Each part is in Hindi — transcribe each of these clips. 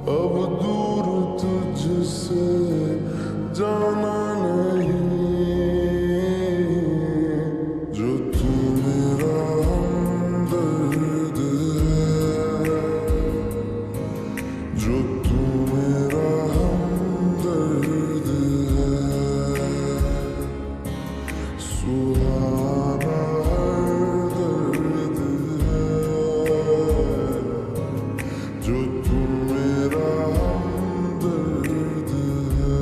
अब दूर तुझसे जाना नहीं, जो तू मेरा हमदर्द है, जो तू मेरा हमदर्द है, सुहाना दर्द है, जो तू मेरा हमदर्द है।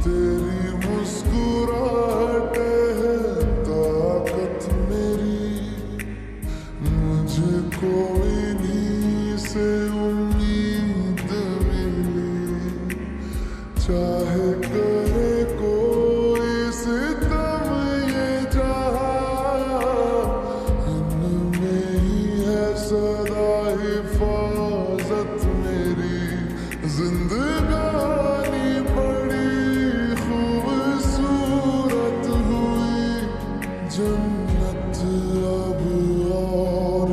तेरी मुस्कुराहट है ताकत मेरी, मुझे कोई नहीं से उम्मीद मिली, चाहे करे कोई सितम ये जहां, इनमें ही है सदा हिफाजत मेरी। जिंदगानी बड़ी खूबसूरत हुई, जन्नत अब और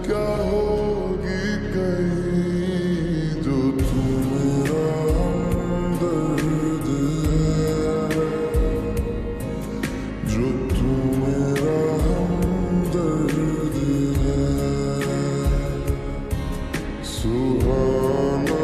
क्या होगी कहीं, जो तू मेरा हमदर्द है, जो तू मेरा हमदर्द है, सुहाना